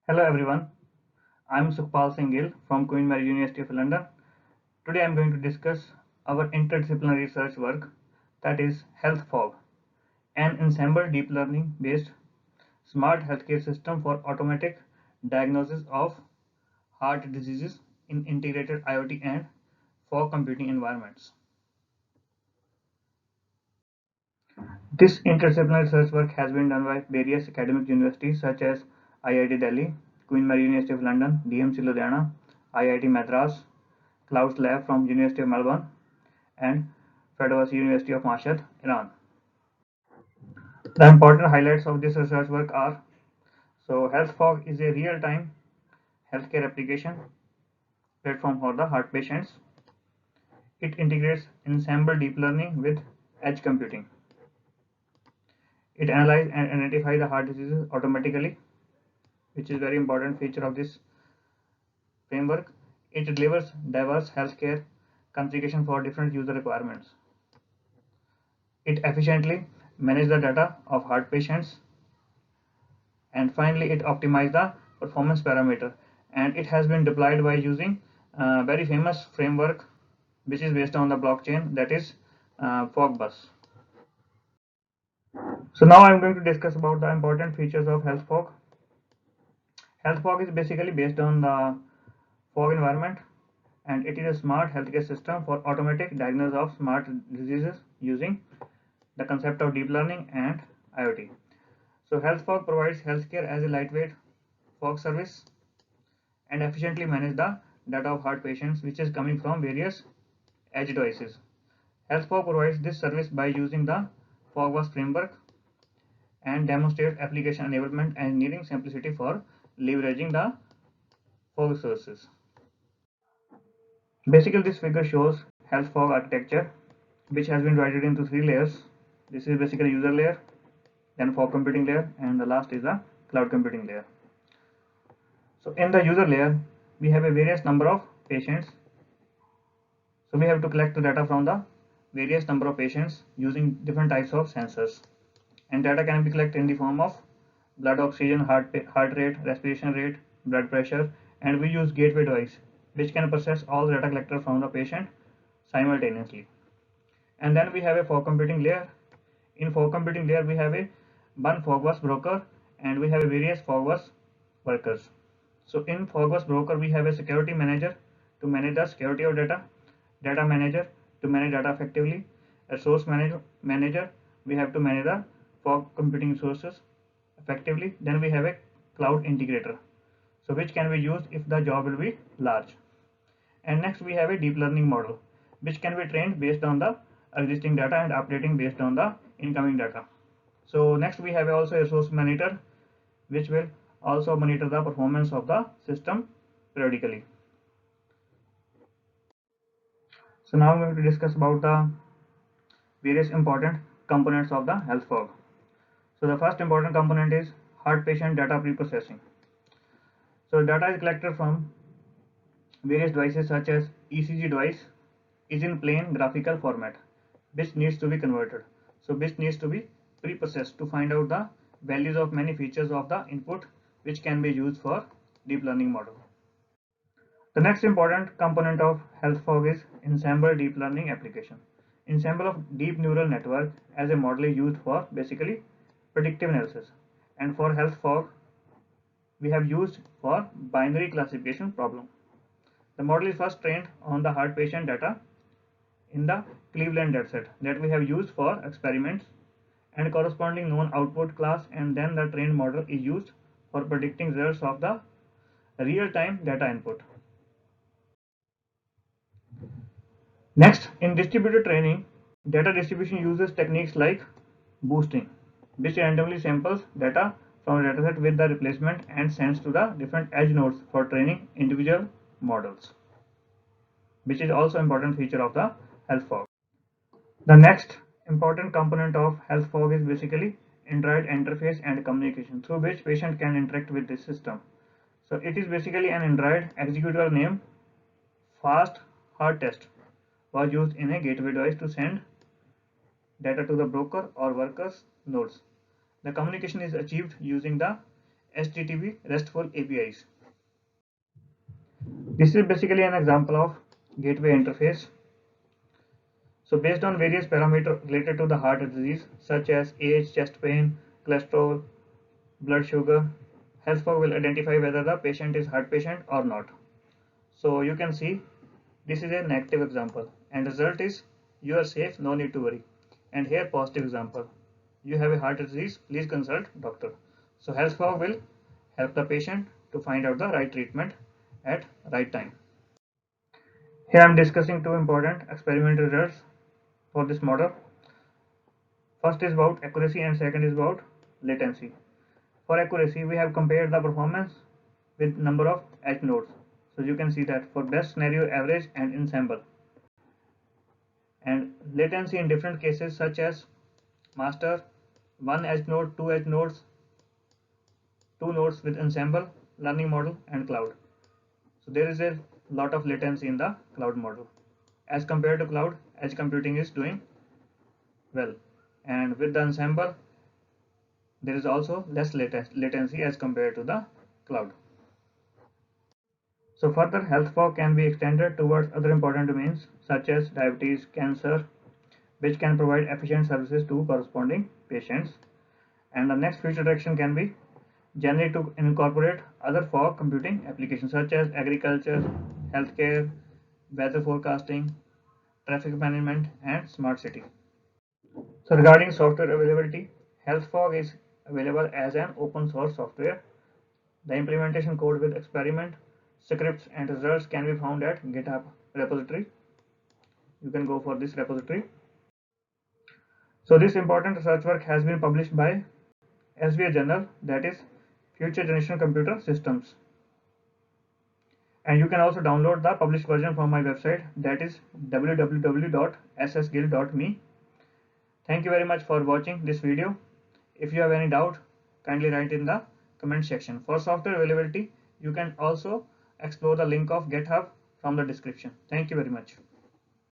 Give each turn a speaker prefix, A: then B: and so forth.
A: Hello everyone, I'm Sukhpal Singh Gill from Queen Mary University of London. Today I'm going to discuss our interdisciplinary research work, that is Health Fog, an ensemble deep learning based smart healthcare system for automatic diagnosis of heart diseases in integrated IoT and fog computing environments. This interdisciplinary research work has been done by various academic universities such as IIT Delhi, Queen Mary University of London, DMC Ludhiana, IIT Madras, Clouds Lab from University of Melbourne, and Ferdowsi University of Mashhad, Iran. The important highlights of this research work are: Health Fog is a real-time healthcare application platform for the heart patients. It integrates ensemble deep learning with edge computing. It analyzes and identifies the heart diseases automatically, which is a very important feature of this framework. It delivers diverse healthcare configuration for different user requirements. It efficiently manages the data of heart patients, and finally it optimizes the performance parameter, and it has been deployed by using a very famous framework which is based on the blockchain, that is Fogbus. So now I'm going to discuss about the important features of Health Fog. Health Fog is basically based on the fog environment, and it is a smart healthcare system for automatic diagnosis of smart diseases using the concept of deep learning and IoT. So Health Fog provides healthcare as a lightweight fog service and efficiently manage the data of heart patients which is coming from various edge devices. HealthFog provides this service by using the Fogbus framework and demonstrates application enablement and engineering simplicity for leveraging the fog sources. Basically, this figure shows HealthFog architecture, which has been divided into three layers. This is basically user layer, then fog computing layer, and the last is the cloud computing layer. So in the user layer, we have a various number of patients. So we have to collect the data from the various number of patients using different types of sensors. And data can be collected in the form of blood oxygen, heart rate, respiration rate, blood pressure, and we use gateway device which can process all the data collected from the patient simultaneously. And then we have a fog computing layer. In fog computing layer, we have a one Fogbus broker and we have a various Fogbus workers. So in Fogbus broker, we have a security manager to manage the security of data manager to manage data effectively, a source manager, we have to manage the fog computing sources effectively. Then we have a cloud integrator, so which can be used if the job will be large. And next we have a deep learning model, which can be trained based on the existing data and updating based on the incoming data. So next we have also a source monitor, which will also monitor the performance of the system periodically. So now I'm going to discuss about the various important components of the health fog. So the first important component is heart patient data preprocessing. So data is collected from various devices such as ECG device is in plain graphical format, which needs to be converted. So which needs to be preprocessed to find out the values of many features of the input, which can be used for deep learning model. The next important component of health fog is ensemble deep learning application. Ensemble of deep neural network as a model is used for basically predictive analysis, and for health fog we have used for binary classification problem. The model is first trained on the heart patient data in the Cleveland dataset that we have used for experiments and corresponding known output class, and then the trained model is used for predicting results of the real-time data input. Next, in distributed training, data distribution uses techniques like boosting, which randomly samples data from a dataset with the replacement and sends to the different edge nodes for training individual models, which is also important feature of the health fog. The next important component of health fog is basically Android interface and communication through which patient can interact with this system. So it is basically an Android executable named Fast Heart Test was used in a gateway device to send data to the broker or workers nodes. The communication is achieved using the HTTP RESTful APIs. This is basically an example of gateway interface. So based on various parameters related to the heart disease such as age, chest pain, cholesterol, blood sugar, HealthFog will identify whether the patient is heart patient or not. So you can see this is a negative example and result is you are safe, no need to worry. And here positive example, you have a heart disease, please consult doctor. So HealthFog will help the patient to find out the right treatment at right time. Here I am discussing two important experimental results for this model. First is about accuracy and second is about latency. For accuracy, we have compared the performance with number of edge nodes. So you can see that for best scenario, average and ensemble. And latency in different cases such as master, one edge node, two edge nodes, two nodes with ensemble, learning model and cloud. So there is a lot of latency in the cloud model. As compared to cloud, edge computing is doing well. And with the ensemble, there is also less latency as compared to the cloud. So further, HealthFog can be extended towards other important domains such as diabetes, cancer, which can provide efficient services to corresponding patients. And the next future direction can be generally to incorporate other fog computing applications such as agriculture, healthcare, weather forecasting, traffic management, and smart city. So regarding software availability, HealthFog is available as an open source software. The implementation code with experiment, scripts and results can be found at GitHub repository. You can go for this repository. So this important research work has been published by SVA journal, that is Future Generation Computer Systems. And you can also download the published version from my website, that is www.ssguild.me. Thank you very much for watching this video. If you have any doubt, kindly write in the comment section. For software availability, you can also explore the link of GitHub from the description. Thank you very much.